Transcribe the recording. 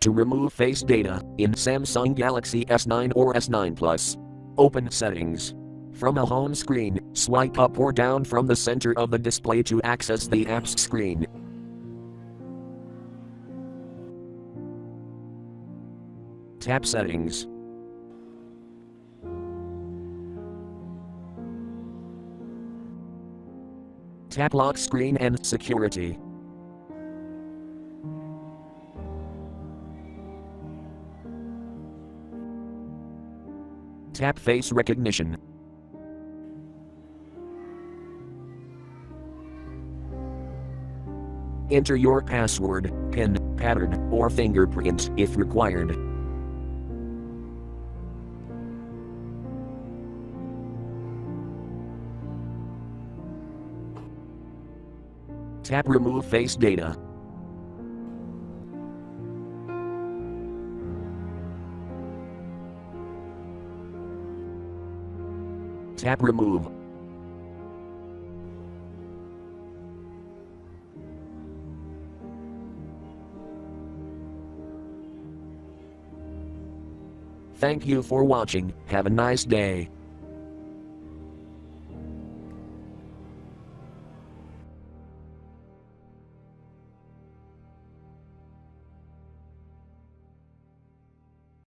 To remove face data in Samsung Galaxy S9 or S9 Plus. Open Settings. From a home screen, swipe up or down from the center of the display to access the apps screen. Tap Settings. Tap Lock Screen and Security. Tap Face Recognition. Enter your password, PIN, pattern, or fingerprint if required. Tap Remove Face Data. Tap Remove. Thank you for watching. Have a nice day.